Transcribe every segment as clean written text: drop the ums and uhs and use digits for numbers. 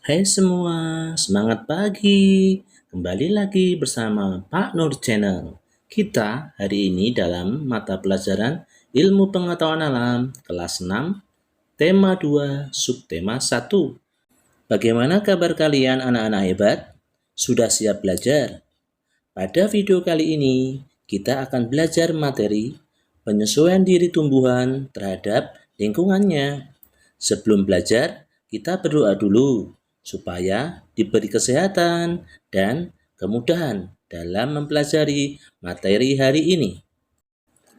Hai semua, semangat pagi. Kembali lagi bersama Pak Nur Channel. Kita hari ini dalam mata pelajaran Ilmu Pengetahuan Alam kelas 6, tema 2, subtema 1. Bagaimana kabar kalian anak-anak hebat? Sudah siap belajar? Pada video kali ini, kita akan belajar materi penyesuaian diri tumbuhan terhadap lingkungannya. Sebelum belajar, kita berdoa dulu supaya diberi kesehatan dan kemudahan dalam mempelajari materi hari ini.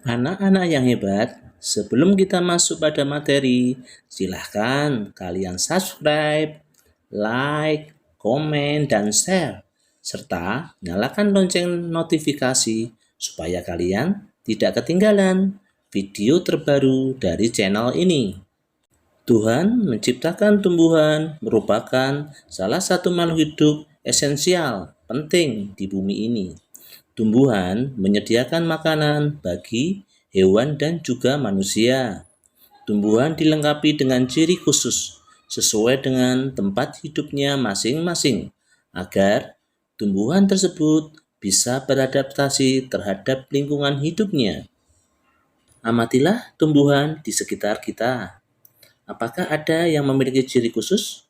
Anak-anak yang hebat, sebelum kita masuk pada materi, silahkan kalian subscribe, like, komen, dan share, serta nyalakan lonceng notifikasi supaya kalian tidak ketinggalan video terbaru dari channel ini. Tuhan menciptakan tumbuhan merupakan salah satu makhluk hidup esensial penting di bumi ini. Tumbuhan menyediakan makanan bagi hewan dan juga manusia. Tumbuhan dilengkapi dengan ciri khusus sesuai dengan tempat hidupnya masing-masing agar tumbuhan tersebut bisa beradaptasi terhadap lingkungan hidupnya. Amatilah tumbuhan di sekitar kita. Apakah ada yang memiliki ciri khusus?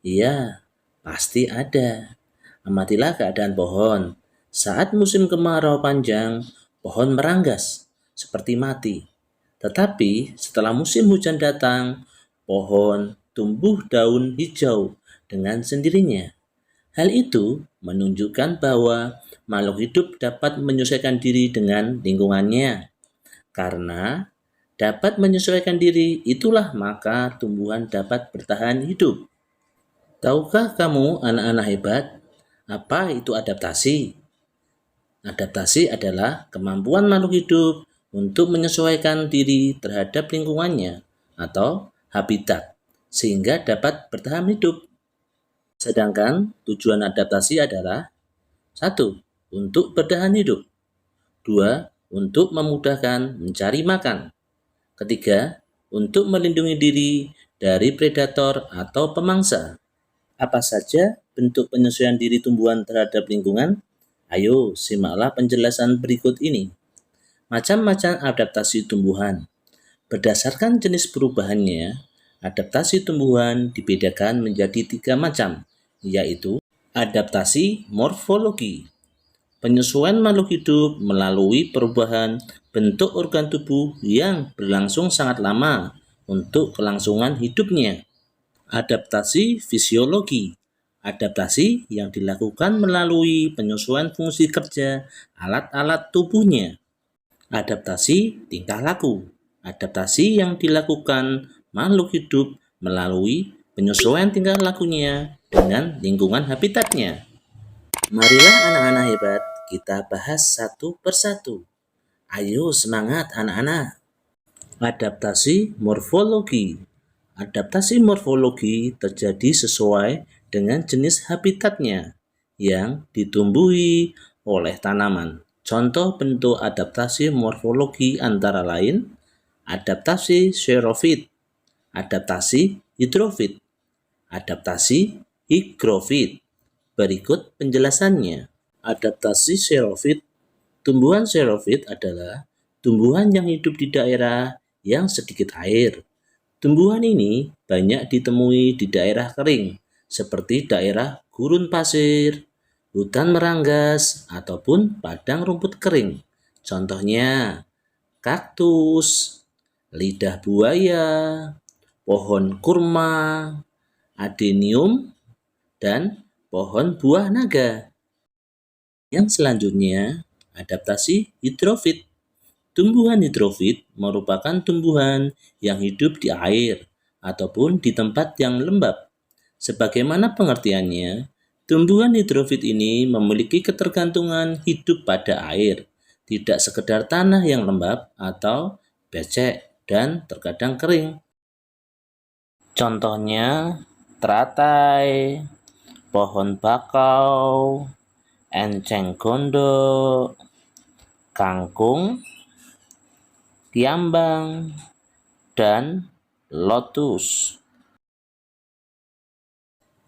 Iya, pasti ada. Amatilah keadaan pohon. Saat musim kemarau panjang, pohon meranggas seperti mati. Tetapi setelah musim hujan datang, pohon tumbuh daun hijau dengan sendirinya. Hal itu menunjukkan bahwa makhluk hidup dapat menyesuaikan diri dengan lingkungannya. Karena dapat menyesuaikan diri, itulah maka tumbuhan dapat bertahan hidup. Tahukah kamu anak-anak hebat, apa itu adaptasi? Adaptasi adalah kemampuan makhluk hidup untuk menyesuaikan diri terhadap lingkungannya atau habitat sehingga dapat bertahan hidup. Sedangkan tujuan adaptasi adalah 1. Untuk bertahan hidup. 2. Untuk memudahkan mencari makan. Ketiga, untuk melindungi diri dari predator atau pemangsa. Apa saja bentuk penyesuaian diri tumbuhan terhadap lingkungan? Ayo, simaklah penjelasan berikut ini. Macam-macam adaptasi tumbuhan. Berdasarkan jenis perubahannya, adaptasi tumbuhan dibedakan menjadi 3 macam, yaitu adaptasi morfologi. Penyesuaian makhluk hidup melalui perubahan bentuk organ tubuh yang berlangsung sangat lama untuk kelangsungan hidupnya. Adaptasi fisiologi. Adaptasi yang dilakukan melalui penyesuaian fungsi kerja alat-alat tubuhnya. Adaptasi tingkah laku. Adaptasi yang dilakukan makhluk hidup melalui penyesuaian tingkah lakunya dengan lingkungan habitatnya. Marilah anak-anak hebat, kita bahas satu persatu. Ayo semangat anak-anak. Adaptasi morfologi. Adaptasi morfologi terjadi sesuai dengan jenis habitatnya yang ditumbuhi oleh tanaman. Contoh bentuk adaptasi morfologi antara lain adaptasi xerofit, adaptasi hidrofit, adaptasi higrofit. Berikut penjelasannya. Adaptasi xerofit. Tumbuhan xerofit adalah tumbuhan yang hidup di daerah yang sedikit air. Tumbuhan ini banyak ditemui di daerah kering, seperti daerah gurun pasir, hutan meranggas, ataupun padang rumput kering. Contohnya, kaktus, lidah buaya, pohon kurma, adenium, dan pohon buah naga. Yang selanjutnya, adaptasi hidrofit. Tumbuhan hidrofit merupakan tumbuhan yang hidup di air ataupun di tempat yang lembab. Sebagaimana pengertiannya, tumbuhan hidrofit ini memiliki ketergantungan hidup pada air, tidak sekedar tanah yang lembab atau becek dan terkadang kering. Contohnya, teratai, pohon bakau, enceng gondok, kangkung, kiambang, dan lotus.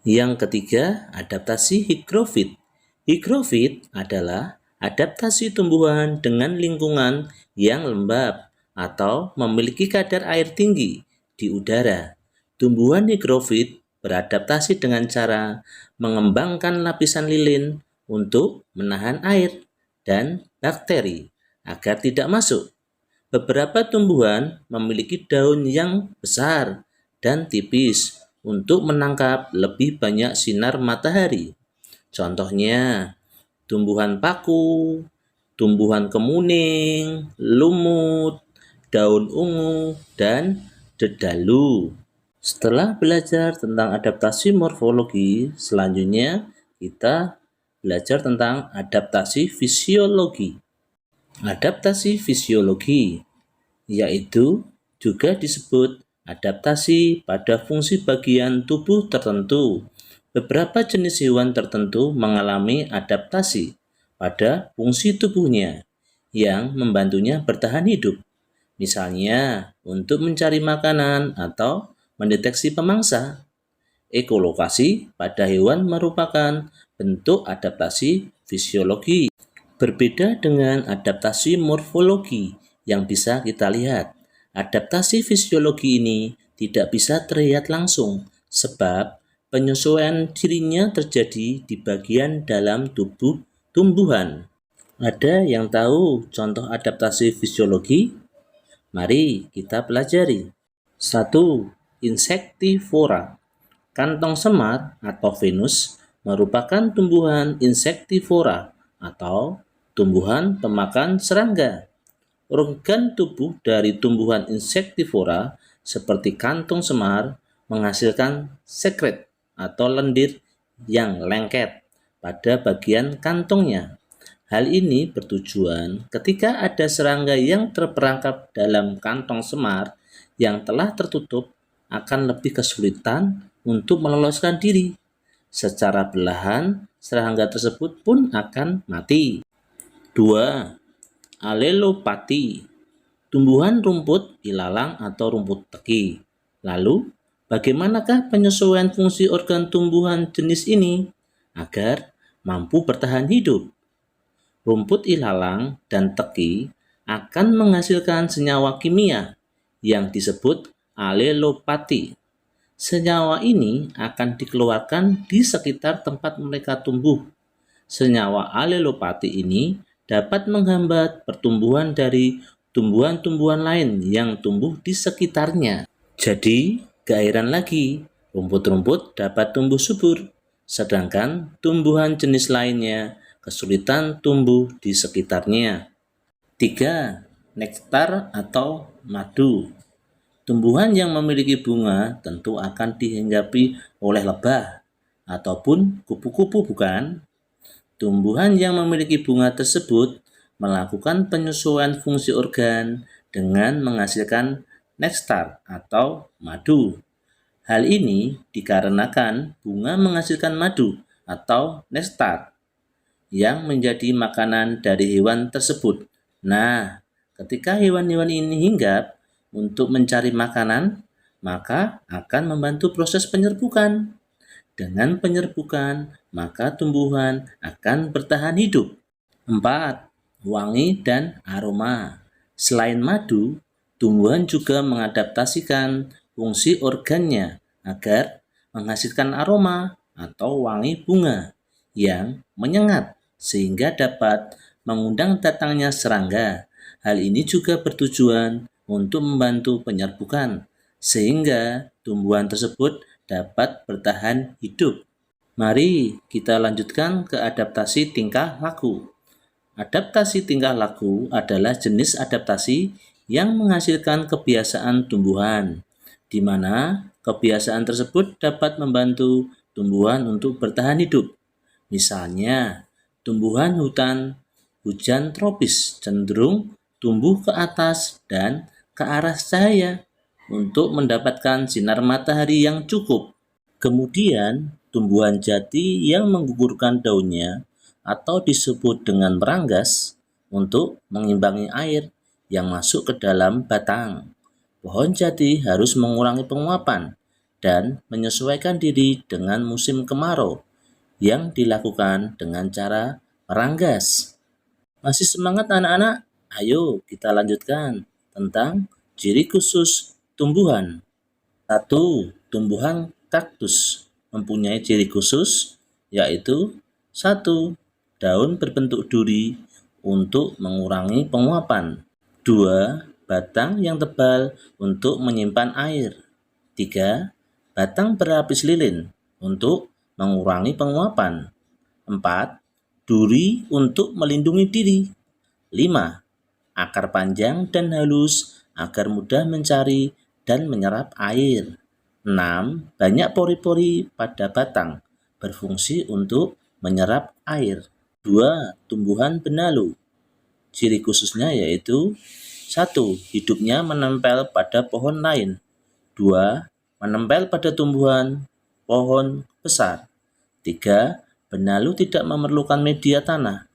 Yang ketiga, adaptasi higrofit. Higrofit adalah adaptasi tumbuhan dengan lingkungan yang lembab atau memiliki kadar air tinggi di udara. Tumbuhan higrofit beradaptasi dengan cara mengembangkan lapisan lilin untuk menahan air dan bakteri agar tidak masuk. Beberapa tumbuhan memiliki daun yang besar dan tipis untuk menangkap lebih banyak sinar matahari. Contohnya, tumbuhan paku, tumbuhan kemuning, lumut, daun ungu, dan dedalu. Setelah belajar tentang adaptasi morfologi, selanjutnya kita belajar tentang adaptasi fisiologi. Adaptasi fisiologi yaitu juga disebut adaptasi pada fungsi bagian tubuh tertentu. Beberapa jenis hewan tertentu mengalami adaptasi pada fungsi tubuhnya yang membantunya bertahan hidup. Misalnya, untuk mencari makanan atau mendeteksi pemangsa. Ekolokasi pada hewan merupakan bentuk adaptasi fisiologi. Berbeda dengan adaptasi morfologi yang bisa kita lihat. Adaptasi fisiologi ini tidak bisa terlihat langsung sebab penyesuaian dirinya terjadi di bagian dalam tubuh tumbuhan. Ada yang tahu contoh adaptasi fisiologi? Mari kita pelajari. 1. Insektivora. Kantong semar atau Venus merupakan tumbuhan insektivora atau tumbuhan pemakan serangga. Organ tubuh dari tumbuhan insektivora seperti kantong semar menghasilkan sekret atau lendir yang lengket pada bagian kantongnya. Hal ini bertujuan ketika ada serangga yang terperangkap dalam kantong semar yang telah tertutup akan lebih kesulitan untuk meloloskan diri. Secara perlahan, serangga tersebut pun akan mati. 2. Alelopati. Tumbuhan rumput ilalang atau rumput teki. Lalu, bagaimanakah penyesuaian fungsi organ tumbuhan jenis ini agar mampu bertahan hidup? Rumput ilalang dan teki akan menghasilkan senyawa kimia yang disebut alelopati. Senyawa ini akan dikeluarkan di sekitar tempat mereka tumbuh. Senyawa alelopati ini dapat menghambat pertumbuhan dari tumbuhan-tumbuhan lain yang tumbuh di sekitarnya. Jadi, gak heran lagi, rumput-rumput dapat tumbuh subur, sedangkan tumbuhan jenis lainnya kesulitan tumbuh di sekitarnya. 3. Nektar atau madu. Tumbuhan yang memiliki bunga tentu akan dihinggapi oleh lebah ataupun kupu-kupu, bukan? Tumbuhan yang memiliki bunga tersebut melakukan penyesuaian fungsi organ dengan menghasilkan nektar atau madu. Hal ini dikarenakan bunga menghasilkan madu atau nektar yang menjadi makanan dari hewan tersebut. Nah, ketika hewan-hewan ini hinggap untuk mencari makanan, maka akan membantu proses penyerbukan. Dengan penyerbukan, maka tumbuhan akan bertahan hidup. 4. Wangi dan aroma. Selain madu, tumbuhan juga mengadaptasikan fungsi organnya agar menghasilkan aroma atau wangi bunga yang menyengat sehingga dapat mengundang datangnya serangga. Hal ini juga bertujuan untuk membantu penyerbukan sehingga tumbuhan tersebut dapat bertahan hidup. Mari kita lanjutkan ke adaptasi tingkah laku. Adaptasi tingkah laku adalah jenis adaptasi yang menghasilkan kebiasaan tumbuhan, di mana kebiasaan tersebut dapat membantu tumbuhan untuk bertahan hidup. Misalnya, tumbuhan hujan tropis cenderung tumbuh ke atas dan ke arah cahaya untuk mendapatkan sinar matahari yang cukup. Kemudian, tumbuhan jati yang menggugurkan daunnya atau disebut dengan meranggas untuk mengimbangi air yang masuk ke dalam batang. Pohon jati harus mengurangi penguapan dan menyesuaikan diri dengan musim kemarau yang dilakukan dengan cara meranggas. Masih semangat anak-anak? Ayo kita lanjutkan tentang ciri khusus tumbuhan. 1. Tumbuhan kaktus mempunyai ciri khusus yaitu 1. Daun berbentuk duri untuk mengurangi penguapan. 2. Batang yang tebal untuk menyimpan air. 3. Batang berlapis lilin untuk mengurangi penguapan. 4. Duri untuk melindungi diri. 5. Akar panjang dan halus agar mudah mencari dan menyerap air. 6. Banyak pori-pori pada batang berfungsi untuk menyerap air. 2. Tumbuhan benalu. Ciri khususnya yaitu 1. Hidupnya menempel pada pohon lain. 2. Menempel pada tumbuhan pohon besar. 3. Benalu tidak memerlukan media tanah.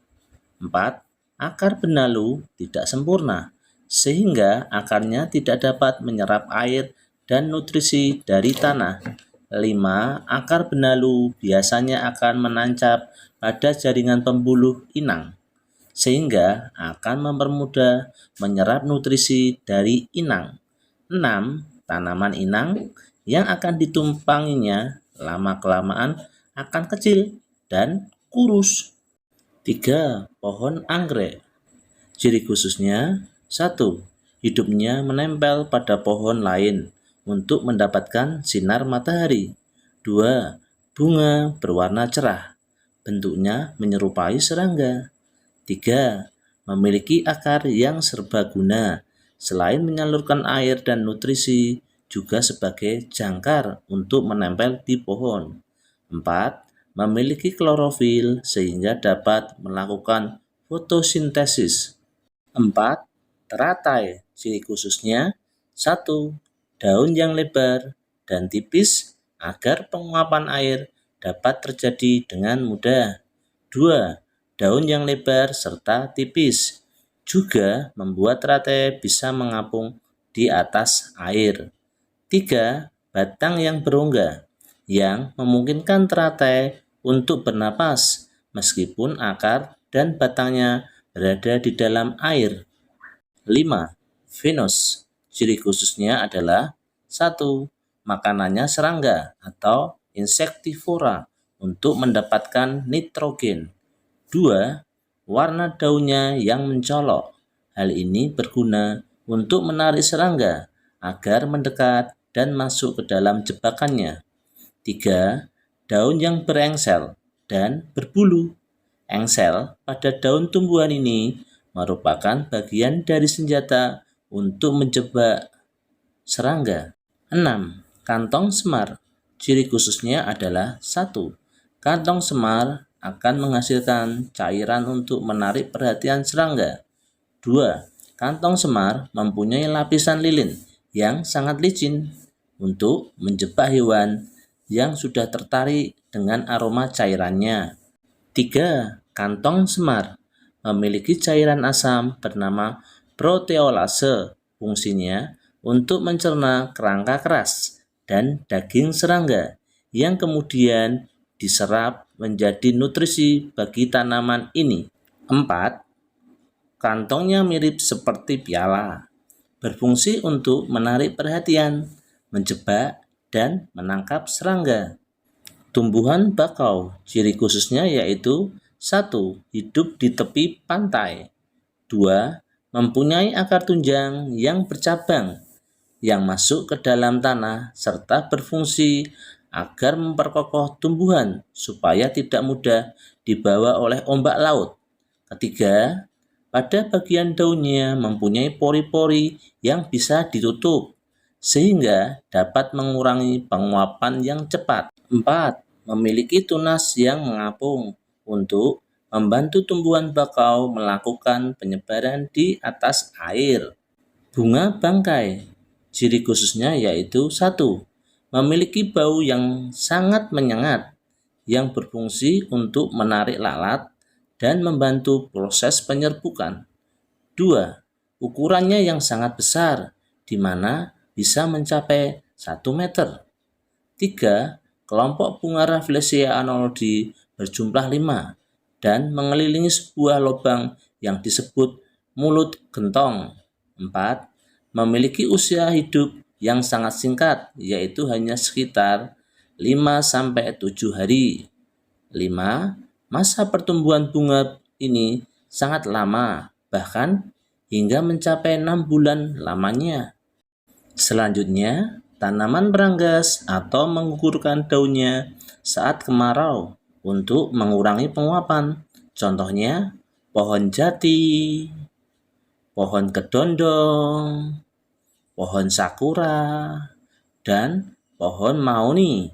4. Akar benalu tidak sempurna, sehingga akarnya tidak dapat menyerap air dan nutrisi dari tanah. 5. Akar benalu biasanya akan menancap pada jaringan pembuluh inang, sehingga akan mempermudah menyerap nutrisi dari inang. 6. Tanaman inang yang akan ditumpanginya lama-kelamaan akan kecil dan kurus. 3. Pohon anggrek. Ciri khususnya 1. Hidupnya menempel pada pohon lain untuk mendapatkan sinar matahari. 2. Bunga berwarna cerah, bentuknya menyerupai serangga. 3. Memiliki akar yang serbaguna, selain menyalurkan air dan nutrisi, juga sebagai jangkar untuk menempel di pohon. 4. Memiliki klorofil sehingga dapat melakukan fotosintesis. 4. Teratai. Ciri khususnya 1. Daun yang lebar dan tipis agar penguapan air dapat terjadi dengan mudah. 2. Daun yang lebar serta tipis juga membuat teratai bisa mengapung di atas air. 3. Batang yang berongga yang memungkinkan teratai untuk bernapas meskipun akar dan batangnya berada di dalam air. 5. Venus. Ciri khususnya adalah 1. Makanannya serangga atau insektivora untuk mendapatkan nitrogen. 2. Warna daunnya yang mencolok. Hal ini berguna untuk menarik serangga agar mendekat dan masuk ke dalam jebakannya. 3. Daun yang berengsel dan berbulu. Engsel pada daun tumbuhan ini merupakan bagian dari senjata untuk menjebak serangga. 6. Kantong semar. Ciri khususnya adalah 1. Kantong semar akan menghasilkan cairan untuk menarik perhatian serangga. 2. Kantong semar mempunyai lapisan lilin yang sangat licin untuk menjebak hewan yang sudah tertarik dengan aroma cairannya. 3. Kantong semar memiliki cairan asam bernama proteolase. Fungsinya untuk mencerna kerangka keras dan daging serangga yang kemudian diserap menjadi nutrisi bagi tanaman ini. 4. Kantongnya mirip seperti piala, berfungsi untuk menarik perhatian, menjebak, dan menangkap serangga. Tumbuhan bakau, ciri khususnya yaitu 1. Hidup di tepi pantai. 2. Mempunyai akar tunjang yang bercabang yang masuk ke dalam tanah serta berfungsi agar memperkokoh tumbuhan supaya tidak mudah dibawa oleh ombak laut. 3. Pada bagian daunnya mempunyai pori-pori yang bisa ditutup sehingga dapat mengurangi penguapan yang cepat. 4. Memiliki tunas yang mengapung untuk membantu tumbuhan bakau melakukan penyebaran di atas air. Bunga bangkai. Ciri khususnya yaitu 1. Memiliki bau yang sangat menyengat yang berfungsi untuk menarik lalat dan membantu proses penyerbukan. 2. Ukurannya yang sangat besar, di mana bisa mencapai 1 meter. 3. Kelompok bunga Rafflesia arnoldii berjumlah 5 dan mengelilingi sebuah lubang yang disebut mulut gentong. 4. Memiliki usia hidup yang sangat singkat, yaitu hanya sekitar 5-7 hari. 5. Masa pertumbuhan bunga ini sangat lama, bahkan hingga mencapai 6 bulan lamanya. Selanjutnya, tanaman beranggas atau menggugurkan daunnya saat kemarau untuk mengurangi penguapan. Contohnya, pohon jati, pohon kedondong, pohon sakura, dan pohon mahoni.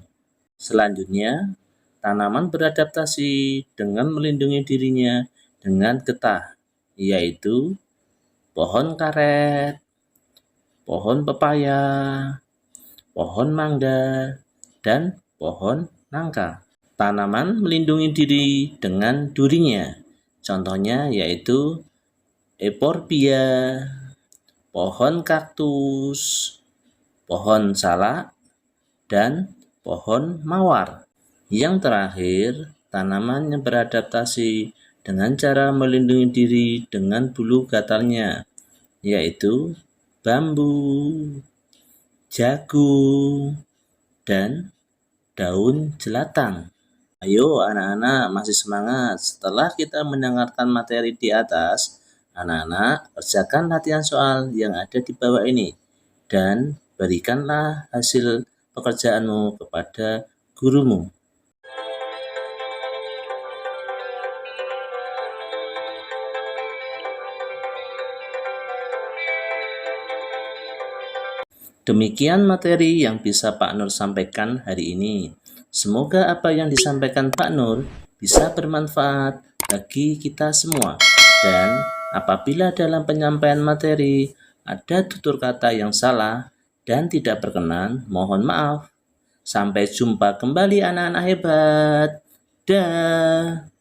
Selanjutnya, tanaman beradaptasi dengan melindungi dirinya dengan getah, yaitu pohon karet, pohon pepaya, pohon mangga, dan pohon nangka. Tanaman melindungi diri dengan durinya. Contohnya yaitu euphorbia, pohon kaktus, pohon salak, dan pohon mawar. Yang terakhir, tanaman yang beradaptasi dengan cara melindungi diri dengan bulu gatalnya, yaitu bambu, jagung, dan daun jelatang. Ayo anak-anak, masih semangat? Setelah kita mendengarkan materi di atas, anak-anak kerjakan latihan soal yang ada di bawah ini dan berikanlah hasil pekerjaanmu kepada gurumu. Demikian materi yang bisa Pak Nur sampaikan hari ini. Semoga apa yang disampaikan Pak Nur bisa bermanfaat bagi kita semua. Dan apabila dalam penyampaian materi ada tutur kata yang salah dan tidak berkenan, mohon maaf. Sampai jumpa kembali anak-anak hebat. Dah.